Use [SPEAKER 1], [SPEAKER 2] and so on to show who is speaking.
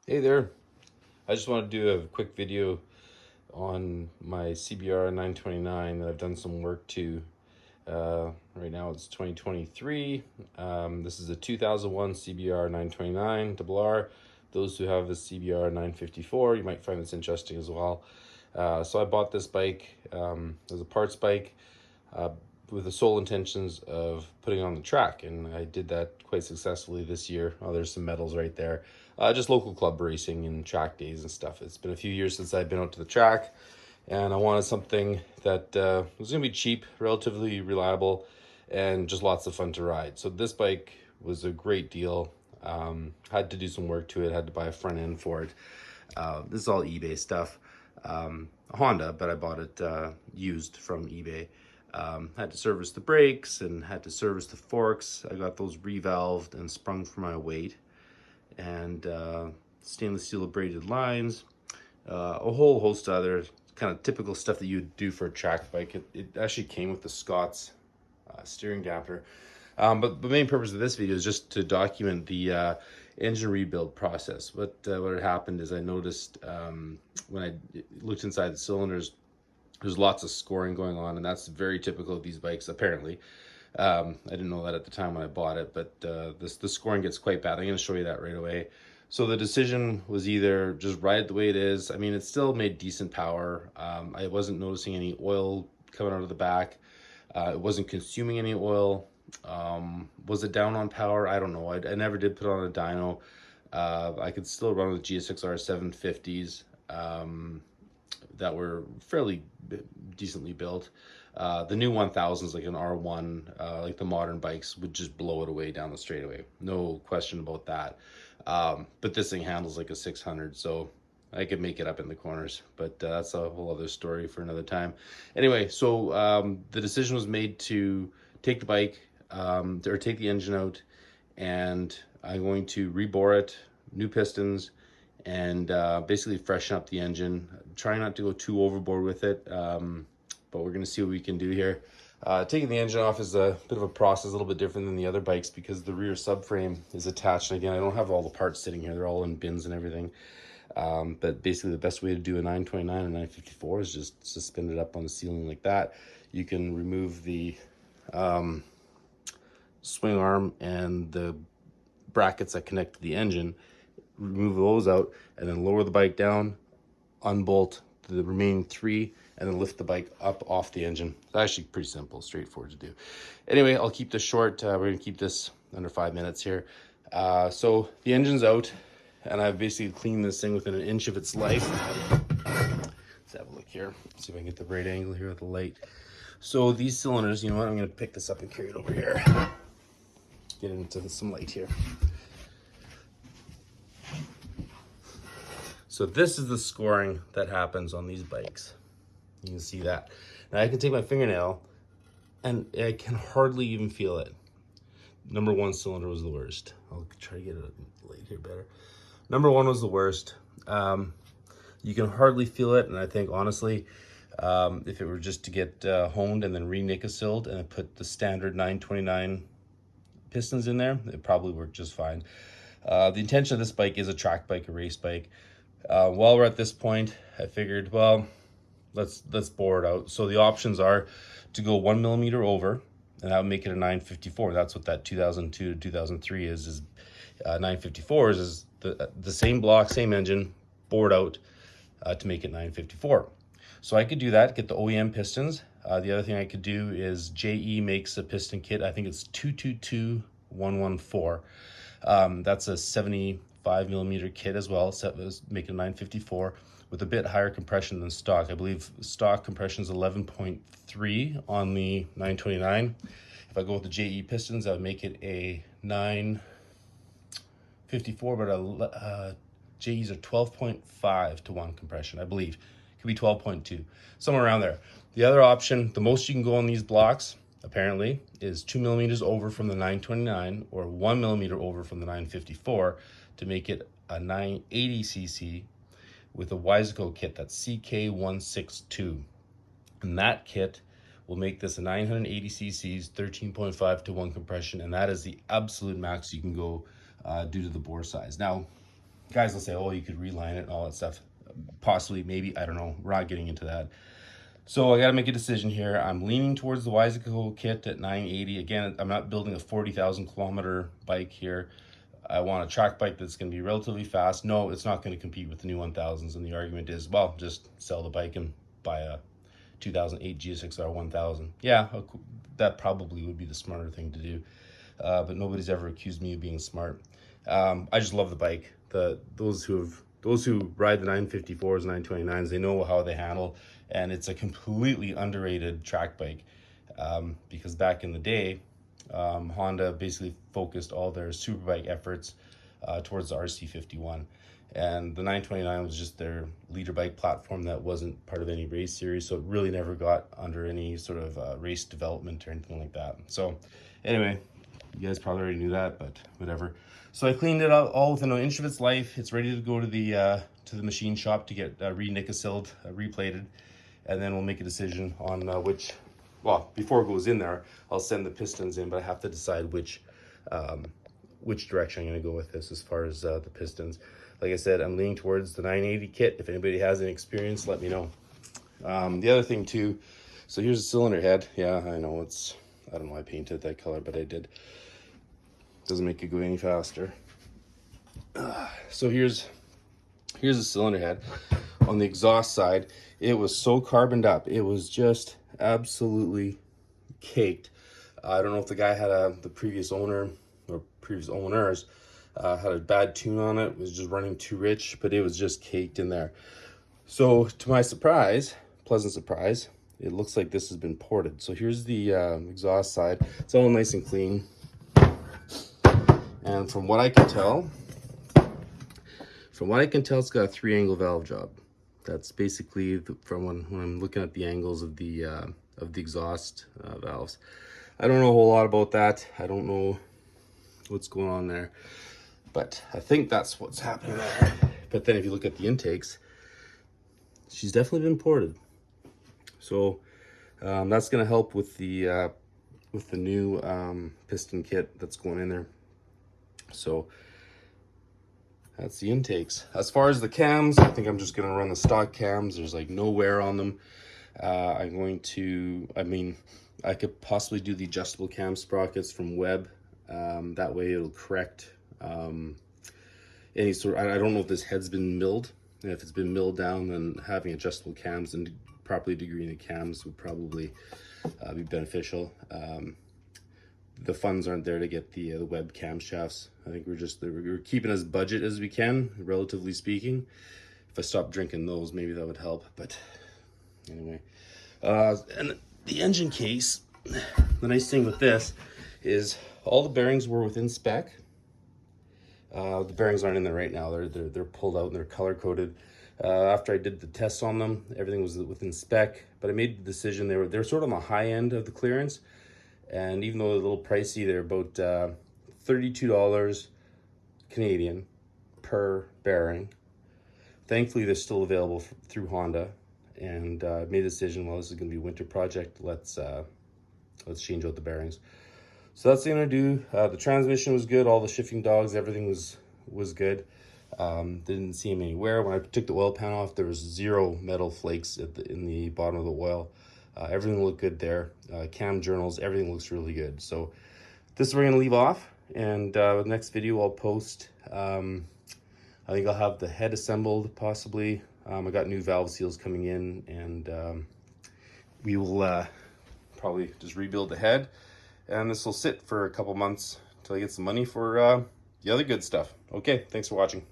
[SPEAKER 1] Hey there. I just want to do a quick video on my CBR929 that I've done some work to. Right now it's 2023. This is a 2001 CBR929RR. Those who have a CBR954, you might find this interesting as well. So I bought this bike as a parts bike with the sole intentions of putting it on the track, and I did that quite successfully this year. Oh, there's some medals right there. Just local club racing and track days and stuff. It's been a few years since I've been out to the track, and I wanted something that was going to be cheap, relatively reliable, and just lots of fun to ride. So this bike was a great deal. Had to do some work to it, had to buy a front end for it. This is all eBay stuff. Honda, but I bought it used from eBay. Had to service the brakes and had to service the forks. I got those revalved and sprung for my weight. And stainless steel braided lines. A whole host of other kind of typical stuff that you would do for a track bike. It actually came with the Scott's steering dampener. But the main purpose of this video is just to document the engine rebuild process. What had happened is I noticed when I looked inside the cylinders, there's lots of scoring going on, and that's very typical of these bikes, apparently. I didn't know that at the time when I bought it, but the scoring gets quite bad. I'm going to show you that right away. So the decision was either just ride it the way it is. I mean, it still made decent power. I wasn't noticing any oil coming out of the back. It wasn't consuming any oil. Was it down on power? I don't know. I never did put on a dyno. I could still run with GSX-R 750s. That were fairly decently built. The new 1000s, like an R1, like the modern bikes, would just blow it away down the straightaway. No question about that. But this thing handles like a 600, so I could make it up in the corners. But that's a whole other story for another time. Anyway, so the decision was made to take the bike, or take the engine out, and I'm going to rebore it, new pistons, and basically freshen up the engine. Try not to go too overboard with it, but we're gonna see what we can do here. Taking the engine off is a bit of a process, a little bit different than the other bikes because the rear subframe is attached. And again, I don't have all the parts sitting here. They're all in bins and everything. But basically the best way to do a 929 or 954 is just suspend it up on the ceiling like that. You can remove the swing arm and the brackets that connect to the engine, remove those out, and then lower the bike down, unbolt the remaining three, and then lift the bike up off the engine. It's actually pretty simple, straightforward to do. Anyway, I'll keep this short. We're gonna keep this under 5 minutes here. So the engine's out, and I've basically cleaned this thing within an inch of its life. Let's have a look here. See if I can get the right angle here with the light. So these cylinders, you know what? I'm gonna pick this up and carry it over here. Get into some light here. So this is the scoring that happens on these bikes. You can see that. Now I can take my fingernail and I can hardly even feel it. Number one cylinder was the worst. I'll try to get it light here better. Number one was the worst. You can hardly feel it, and I think honestly, if it were just to get honed and then re-nickel-sealed and put the standard 929 pistons in there, it probably worked just fine. The intention of this bike is a track bike, a race bike. While we're at this point, I figured, well, let's bore it out. So the options are to go 1 millimeter over, and that would make it a 954. That's what that 2002 to 2003 is 954s is the same block, same engine, bored out to make it 954. So I could do that, get the OEM pistons. The other thing I could do is JE makes a piston kit. I think it's 222114. That's a 75 millimeter kit as well. So it was making a 954 with a bit higher compression than stock. I believe stock compression is 11.3 on the 929. If I go with the JE pistons, I would make it a 954, but JEs are 12.5 to 1 compression, I believe. It could be 12.2, somewhere around there. The other option, the most you can go on these blocks, apparently, is 2 millimeters over from the 929 or 1 millimeter over from the 954 to make it a 980cc with a Wiseco kit. That's CK162. And that kit will make this a 980 cc's, 13.5 to 1 compression, and that is the absolute max you can go due to the bore size. Now, Guys will say, oh, you could reline it and all that stuff. Possibly, maybe, I don't know. We're not getting into that. So I got to make a decision here. I'm leaning towards the Wiseco kit at 980. Again, I'm not building a 40,000 kilometer bike here. I want a track bike that's going to be relatively fast. No, it's not going to compete with the new 1000s. And the argument is, well, just sell the bike and buy a 2008 GSX-R 1000. Yeah, that probably would be the smarter thing to do. But nobody's ever accused me of being smart. I just love the bike. Those who ride the 954s, 929s, they know how they handle, and it's a completely underrated track bike. Because back in the day, Honda basically focused all their superbike efforts towards the RC51, and the 929 was just their leader bike platform that wasn't part of any race series, so it really never got under any sort of race development or anything like that. So anyway, you guys probably already knew that, but whatever. So I cleaned it out all within an inch of its life. It's ready to go to the machine shop to get re-nicosilled, replated, and then we'll make a decision on which. Well, before it goes in there, I'll send the pistons in, but I have to decide which direction I'm going to go with this as far as the pistons. Like I said, I'm leaning towards the 980 kit. If anybody has any experience, let me know. The other thing too, so here's a cylinder head. Yeah, I know I don't know why I painted that color, but I did. Doesn't make it go any faster. So here's a cylinder head. On the exhaust side, it was so carboned up. It was just absolutely caked. I don't know if the guy had the previous owner or previous owners had a bad tune on it, was just running too rich, but it was just caked in there. So to my surprise, pleasant surprise, it looks like this has been ported. So here's the exhaust side. It's all nice and clean. And from what I can tell, it's got a 3-angle valve job. That's basically from when I'm looking at the angles of the exhaust valves. I don't know a whole lot about that. I don't know what's going on there, but I think that's what's happening there. But then if you look at the intakes, she's definitely been ported. So that's going to help with the new piston kit that's going in there. So that's the intakes. As far as the cams, I think I'm just going to run the stock cams. There's like no wear on them. I could possibly do the adjustable cam sprockets from Webb. That way it'll correct any sort of, I don't know if this head's been milled. And if it's been milled down, then having adjustable cams and properly degreeing the cams would probably be beneficial. The funds aren't there to get the Webb camshafts. I think we're keeping as budget as we can, relatively speaking. If I stop drinking those, maybe that would help. But anyway, and the engine case, the nice thing with this is all the bearings were within spec. The bearings aren't in there right now. They're pulled out and they're color coded. After I did the tests on them, everything was within spec. But I made the decision they're sort of on the high end of the clearance. And even though they're a little pricey, they're about $32 Canadian per bearing. Thankfully, they're still available through Honda. And made the decision, well, this is going to be a winter project. Let's change out the bearings. So that's what I'm going to do. The transmission was good. All the shifting dogs, everything was good. Didn't see them anywhere. When I took the oil pan off, there was 0 metal flakes in the bottom of the oil. Everything looked good there. Cam journals, everything looks really good. So this is where we're going to leave off. And the next video I'll post, I think I'll have the head assembled possibly. I got new valve seals coming in, and we will probably just rebuild the head. And this will sit for a couple months until I get some money for the other good stuff. Okay, thanks for watching.